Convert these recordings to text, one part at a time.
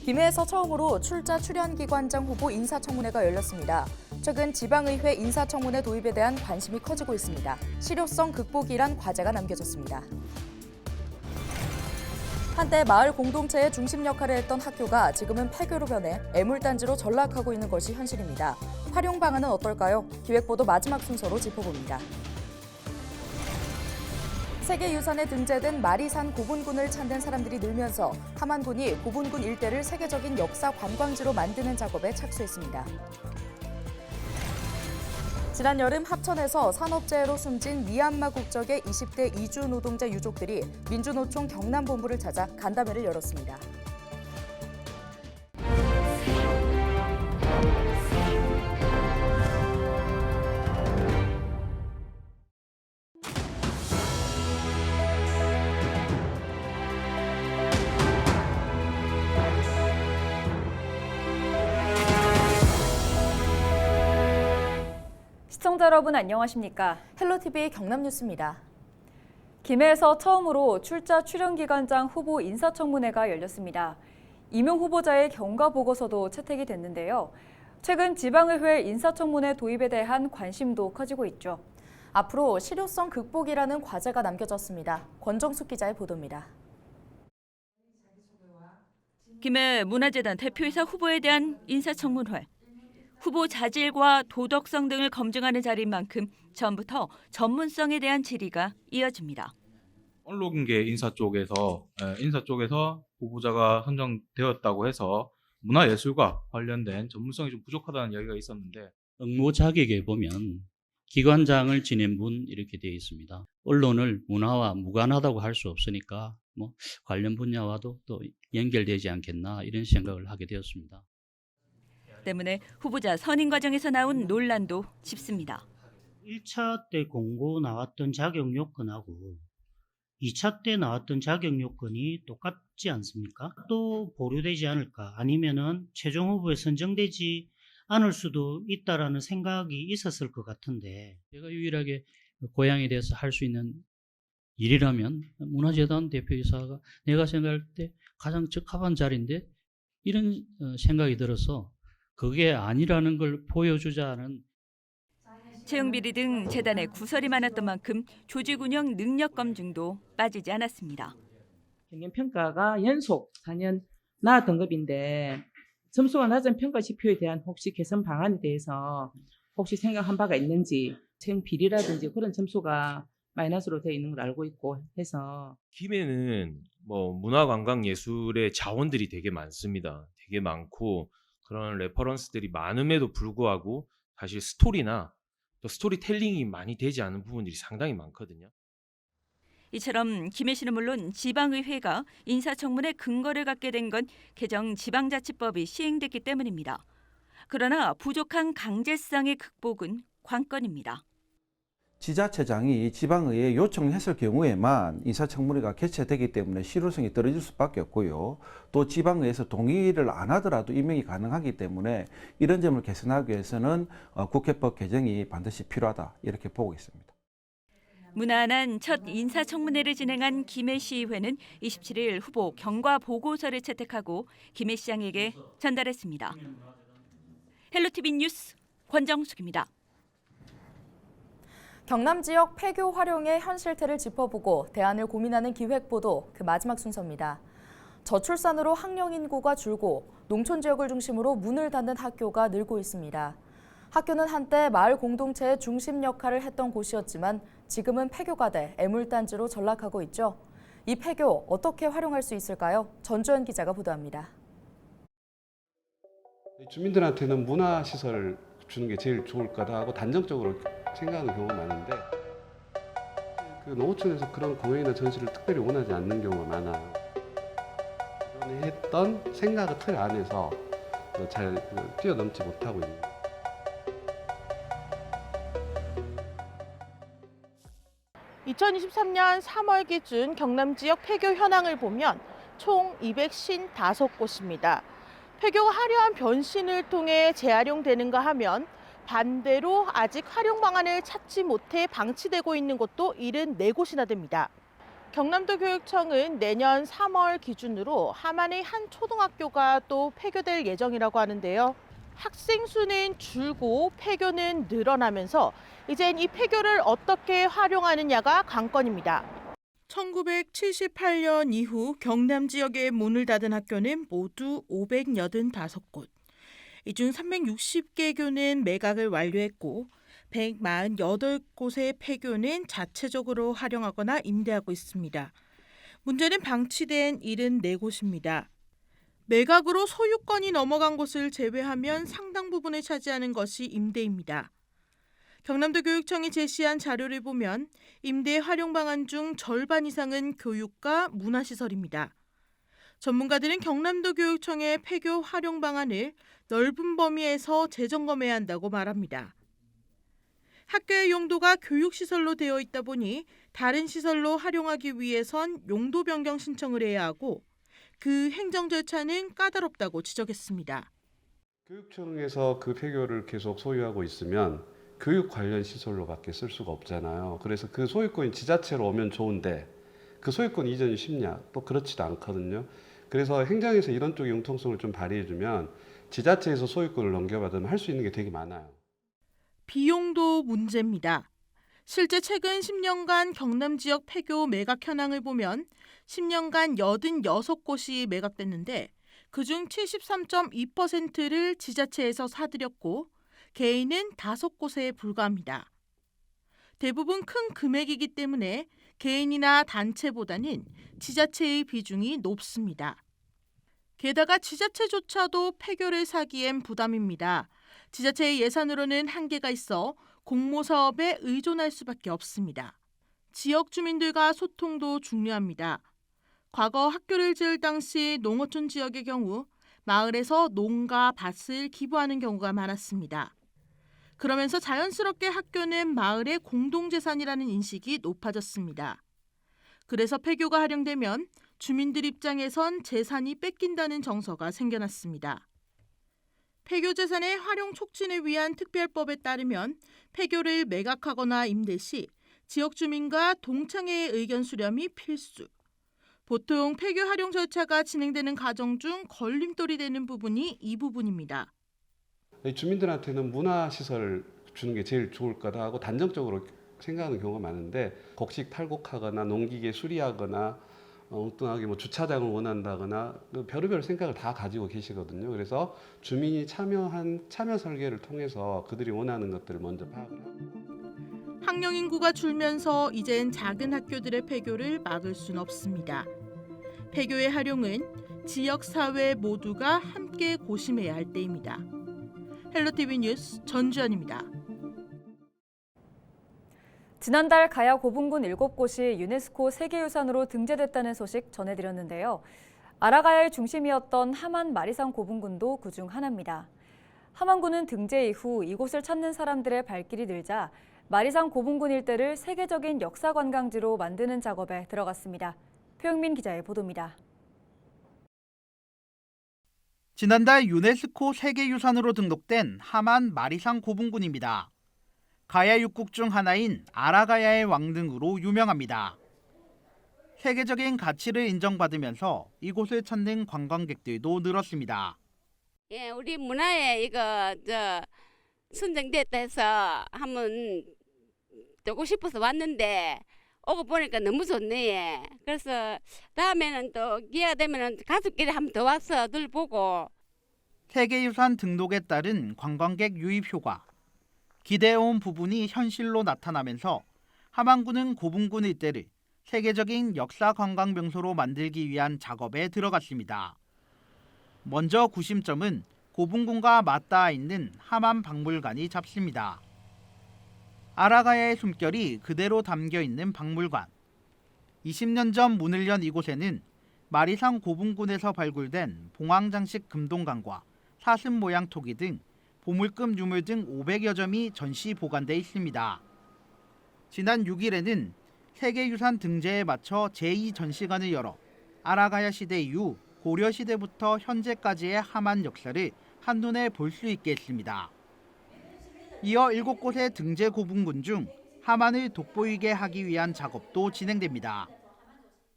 김해에서 처음으로 출자 출연기관장 후보 인사청문회가 열렸습니다. 최근 지방의회 인사청문회 도입에 대한 관심이 커지고 있습니다. 실효성 극복이란 과제가 남겨졌습니다. 한때 마을 공동체의 중심 역할을 했던 학교가 지금은 폐교로 변해 애물단지로 전락하고 있는 것이 현실입니다. 활용 방안은 어떨까요? 기획보도 마지막 순서로 짚어봅니다. 세계유산에 등재된 마리산 고분군을 찾는 사람들이 늘면서 함안군이 고분군 일대를 세계적인 역사 관광지로 만드는 작업에 착수했습니다. 지난 여름 합천에서 산업재해로 숨진 미얀마 국적의 20대 이주 노동자 유족들이 민주노총 경남본부를 찾아 간담회를 열었습니다. 시청자 여러분 안녕하십니까? 헬로TV 경남뉴스입니다. 김해에서 처음으로 출자 출연기관장 후보 인사청문회가 열렸습니다. 임용 후보자의 경과 보고서도 채택이 됐는데요. 최근 지방의회 인사청문회 도입에 대한 관심도 커지고 있죠. 앞으로 실효성 극복이라는 과제가 남겨졌습니다. 권정숙 기자의 보도입니다. 김해 문화재단 대표이사 후보에 대한 인사청문회. 후보 자질과 도덕성 등을 검증하는 자리인 만큼 처음부터 전문성에 대한 질의가 이어집니다. 언론계 인사 쪽에서 후보자가 선정되었다고 해서 문화예술과 관련된 전문성이 좀 부족하다는 이야기가 있었는데 응모 자격에 보면 기관장을 지낸 분 이렇게 되어 있습니다. 언론을 문화와 무관하다고 할 수 없으니까 관련 분야와도 또 연결되지 않겠나 이런 생각을 하게 되었습니다. 때문에 후보자 선임 과정에서 나온 논란도 짙습니다. 1차 때 공고 나왔던 자격 요건하고 2차 때 나왔던 자격 요건이 똑같지 않습니까? 또 보류되지 않을까? 아니면은 최종 후보에 선정되지 않을 수도 있다라는 생각이 있었을 것 같은데 제가 유일하게 고향에 대해서 할 수 있는 일이라면 문화재단 대표이사가 내가 생각할 때 가장 적합한 자리인데 이런 생각이 들어서 그게 아니라는 걸 보여주자는 채용비리 등 재단에 구설이 많았던 만큼 조직 운영 능력 검증도 빠지지 않았습니다. 경영평가가 연속 4년 나왔던 급인데 점수가 낮은 평가 지표에 대한 혹시 개선 방안에 대해서 혹시 생각한 바가 있는지 채용 비리라든지 그런 점수가 마이너스로 되어 있는 걸 알고 있고 해서 김해는 문화관광예술의 자원들이 되게 많습니다. 되게 많고 그런 레퍼런스들이 많음에도 불구하고 사실 스토리나 또 스토리텔링이 많이 되지 않은 부분들이 상당히 많거든요. 이처럼 김해시는 물론 지방의회가 인사청문회 근거를 갖게 된 건 개정 지방자치법이 시행됐기 때문입니다. 그러나 부족한 강제성의 극복은 관건입니다. 지자체장이 지방의회에 요청했을 경우에만 인사청문회가 개최되기 때문에 실효성이 떨어질 수밖에 없고요. 또 지방의회에서 동의를 안 하더라도 임명이 가능하기 때문에 이런 점을 개선하기 위해서는 국회법 개정이 반드시 필요하다 이렇게 보고 있습니다. 무난한 첫 인사청문회를 진행한 김해시의회는 27일 후보 경과 보고서를 채택하고 김해시장에게 전달했습니다. 헬로TV 뉴스 권정숙입니다. 경남 지역 폐교 활용의 현실태를 짚어보고 대안을 고민하는 기획보도 그 마지막 순서입니다. 저출산으로 학령 인구가 줄고 농촌 지역을 중심으로 문을 닫는 학교가 늘고 있습니다. 학교는 한때 마을 공동체의 중심 역할을 했던 곳이었지만 지금은 폐교가 돼 애물단지로 전락하고 있죠. 이 폐교 어떻게 활용할 수 있을까요? 전주현 기자가 보도합니다. 주민들한테는 문화시설을 주는 게 제일 좋을 거다 하고 단정적으로 생각하는 경우가 많은데 농어촌에서 그런 공연이나 전시를 특별히 원하지 않는 경우가 많아요. 전에 했던 생각의 틀 안에서 잘 뛰어넘지 못하고 있는 거예요. (2023년 3월) 기준 경남 지역 폐교 현황을 보면 총 255곳입니다. 폐교가 화려한 변신을 통해 재활용되는가 하면 반대로 아직 활용 방안을 찾지 못해 방치되고 있는 곳도 74곳이나 됩니다. 경남도 교육청은 내년 3월 기준으로 함안의 한 초등학교가 또 폐교될 예정이라고 하는데요. 학생 수는 줄고 폐교는 늘어나면서 이젠 이 폐교를 어떻게 활용하느냐가 관건입니다. 1978년 이후 경남 지역에 문을 닫은 학교는 모두 585곳. 이 중 360개 교는 매각을 완료했고 148곳의 폐교는 자체적으로 활용하거나 임대하고 있습니다. 문제는 방치된 74곳입니다. 매각으로 소유권이 넘어간 곳을 제외하면 상당 부분을 차지하는 것이 임대입니다. 경남도 교육청이 제시한 자료를 보면 임대 활용 방안 중 절반 이상은 교육과 문화시설입니다. 전문가들은 경남도 교육청의 폐교 활용 방안을 넓은 범위에서 재점검해야 한다고 말합니다. 학교의 용도가 교육시설로 되어 있다 보니 다른 시설로 활용하기 위해선 용도 변경 신청을 해야 하고 그 행정 절차는 까다롭다고 지적했습니다. 교육청에서 그 폐교를 계속 소유하고 있으면 교육 관련 시설로밖에 쓸 수가 없잖아요. 그래서 그 소유권이 지자체로 오면 좋은데 그 소유권 이전이 쉽냐? 또 그렇지도 않거든요. 그래서 행정에서 이런 쪽 융통성을 좀 발휘해주면 지자체에서 소유권을 넘겨받으면 할 수 있는 게 되게 많아요. 비용도 문제입니다. 실제 최근 10년간 경남 지역 폐교 매각 현황을 보면 10년간 86곳이 매각됐는데 그중 73.2%를 지자체에서 사들였고 개인은 5곳에 불과합니다. 대부분 큰 금액이기 때문에 개인이나 단체보다는 지자체의 비중이 높습니다. 게다가 지자체조차도 폐교를 사기엔 부담입니다. 지자체의 예산으로는 한계가 있어 공모사업에 의존할 수밖에 없습니다. 지역 주민들과 소통도 중요합니다. 과거 학교를 지을 당시 농어촌 지역의 경우 마을에서 농가 밭을 기부하는 경우가 많았습니다. 그러면서 자연스럽게 학교는 마을의 공동재산이라는 인식이 높아졌습니다. 그래서 폐교가 활용되면 주민들 입장에선 재산이 뺏긴다는 정서가 생겨났습니다. 폐교 재산의 활용 촉진을 위한 특별법에 따르면 폐교를 매각하거나 임대 시 지역 주민과 동창회의 의견 수렴이 필수. 보통 폐교 활용 절차가 진행되는 과정 중 걸림돌이 되는 부분이 이 부분입니다. 주민들한테는 문화시설을 주는 게 제일 좋을 거다 하고 단정적으로 생각하는 경우가 많은데 곡식 탈곡하거나 농기계 수리하거나 엉뚱하게 뭐 주차장을 원한다거나 별의별 생각을 다 가지고 계시거든요. 그래서 주민이 참여 설계를 통해서 그들이 원하는 것들을 먼저 파악을 하고. 학령 인구가 줄면서 이젠 작은 학교들의 폐교를 막을 순 없습니다. 폐교의 활용은 지역 사회 모두가 함께 고심해야 할 때입니다. 헬로티비 뉴스 전주현입니다. 지난달 가야 고분군 7곳이 유네스코 세계유산으로 등재됐다는 소식 전해드렸는데요. 아라가야의 중심이었던 함안 마리산 고분군도 그중 하나입니다. 함안군은 등재 이후 이곳을 찾는 사람들의 발길이 늘자 마리산 고분군 일대를 세계적인 역사 관광지로 만드는 작업에 들어갔습니다. 표영민 기자의 보도입니다. 지난달 유네스코 세계유산으로 등록된 함안 마리산 고분군입니다. 가야 6국 중 하나인 아라가야의 왕등으로 유명합니다. 세계적인 가치를 인정받으면서 이곳을 찾는 관광객들도 늘었습니다. 예, 우리 문화에 이거 선정됐다 해서 한번 오고 싶어서 왔는데 오고 보니까 너무 좋네. 그래서 다음에는 또 기회가 되면 가족끼리 한번 더 와서 늘 보고. 세계유산 등록에 따른 관광객 유입 효과. 기대해온 부분이 현실로 나타나면서 함안군은 고분군 일대를 세계적인 역사 관광 명소로 만들기 위한 작업에 들어갔습니다. 먼저 구심점은 고분군과 맞닿아 있는 함안 박물관이 잡습니다. 아라가야의 숨결이 그대로 담겨 있는 박물관. 20년 전 문을 연 이곳에는 마리산 고분군에서 발굴된 봉황장식 금동관과 사슴 모양 토기 등 보물급 유물 등 500여 점이 전시 보관돼 있습니다. 지난 6일에는 세계유산 등재에 맞춰 제2전시관을 열어 아라가야 시대 이후 고려 시대부터 현재까지의 함안 역사를 한눈에 볼 수 있게 했습니다. 이어 7곳의 등재 고분군 중 함안을 돋보이게 하기 위한 작업도 진행됩니다.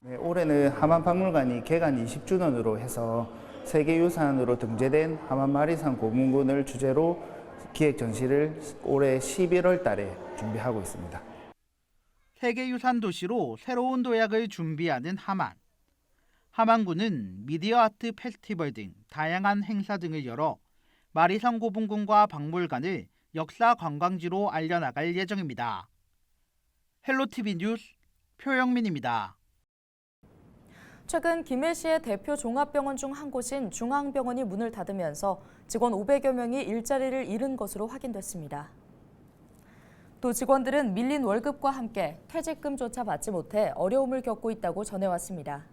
네, 올해는 함안박물관이 개관 20주년으로 해서 세계유산으로 등재된 함안마리산 고문군을 주제로 기획 전시를 올해 11월 달에 준비하고 있습니다. 세계유산 도시로 새로운 도약을 준비하는 함안. 함안군은 미디어 아트 페스티벌 등 다양한 행사 등을 열어 마리산 고분군과 박물관을 역사 관광지로 알려나갈 예정입니다. 헬로티비 뉴스 표영민입니다. 최근 김해시의 대표 종합병원 중 한 곳인 중앙병원이 문을 닫으면서 직원 500여 명이 일자리를 잃은 것으로 확인됐습니다. 또 직원들은 밀린 월급과 함께 퇴직금조차 받지 못해 어려움을 겪고 있다고 전해왔습니다.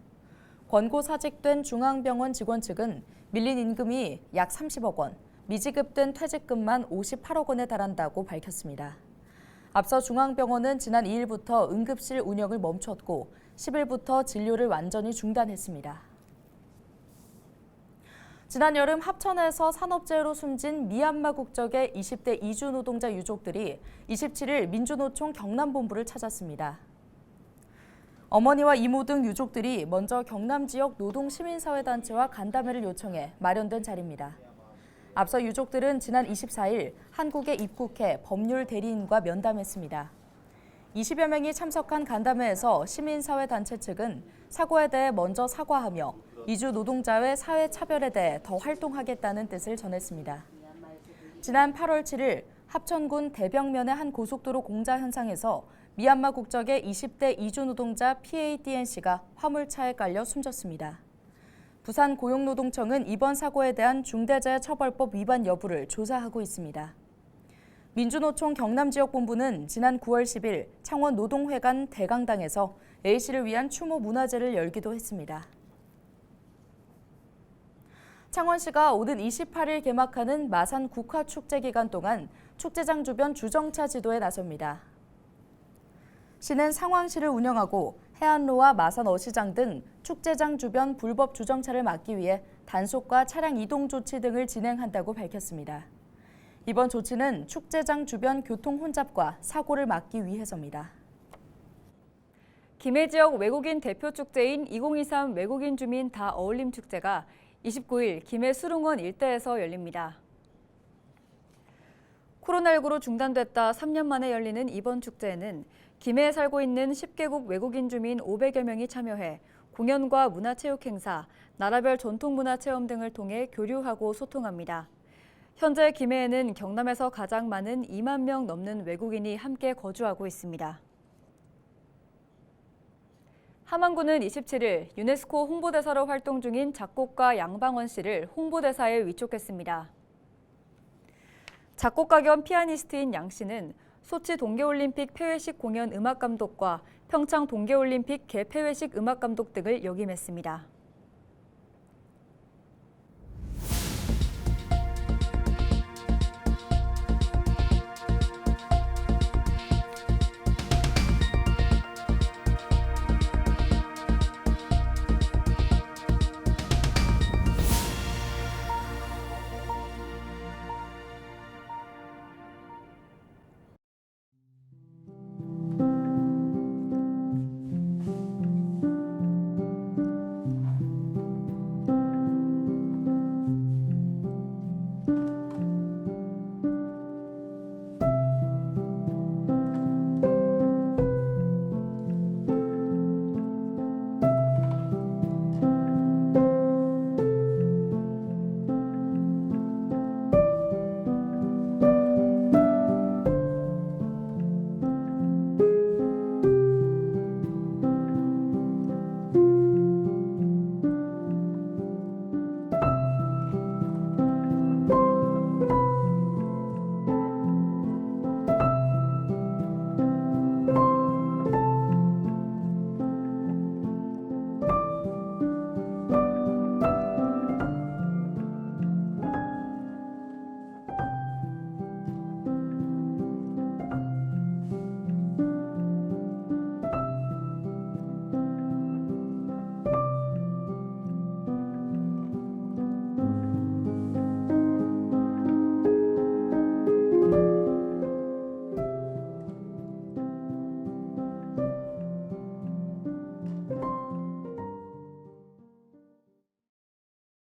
권고사직된 중앙병원 직원 측은 밀린 임금이 약 30억 원, 미지급된 퇴직금만 58억 원에 달한다고 밝혔습니다. 앞서 중앙병원은 지난 2일부터 응급실 운영을 멈췄고 10일부터 진료를 완전히 중단했습니다. 지난 여름 합천에서 산업재해로 숨진 미얀마 국적의 20대 이주 노동자 유족들이 27일 민주노총 경남본부를 찾았습니다. 어머니와 이모 등 유족들이 먼저 경남 지역 노동시민사회단체와 간담회를 요청해 마련된 자리입니다. 앞서 유족들은 지난 24일 한국에 입국해 법률 대리인과 면담했습니다. 20여 명이 참석한 간담회에서 시민사회단체 측은 사고에 대해 먼저 사과하며 이주 노동자의 사회차별에 대해 더 활동하겠다는 뜻을 전했습니다. 지난 8월 7일 합천군 대병면의 한 고속도로 공사 현장에서 미얀마 국적의 20대 이주 노동자 PADNC가 화물차에 깔려 숨졌습니다. 부산 고용노동청은 이번 사고에 대한 중대재해처벌법 위반 여부를 조사하고 있습니다. 민주노총 경남지역본부는 지난 9월 10일 창원 노동회관 대강당에서 A씨를 위한 추모 문화제를 열기도 했습니다. 창원시가 오는 28일 개막하는 마산 국화축제 기간 동안 축제장 주변 주정차 지도에 나섭니다. 시는 상황시를 운영하고 해안로와 마산 어시장 등 축제장 주변 불법 주정차를 막기 위해 단속과 차량 이동 조치 등을 진행한다고 밝혔습니다. 이번 조치는 축제장 주변 교통 혼잡과 사고를 막기 위해서입니다. 김해 지역 외국인 대표 축제인 2023 외국인 주민 다 어울림 축제가 29일 김해 수릉원 일대에서 열립니다. 코로나19로 중단됐다 3년 만에 열리는 이번 축제에는 김해에 살고 있는 10개국 외국인 주민 500여 명이 참여해 공연과 문화체육 행사, 나라별 전통문화체험 등을 통해 교류하고 소통합니다. 현재 김해에는 경남에서 가장 많은 2만 명 넘는 외국인이 함께 거주하고 있습니다. 함안군은 27일 유네스코 홍보대사로 활동 중인 작곡가 양방원 씨를 홍보대사에 위촉했습니다. 작곡가 겸 피아니스트인 양 씨는 소치 동계올림픽 폐회식 공연 음악감독과 평창 동계올림픽 개폐회식 음악감독 등을 역임했습니다.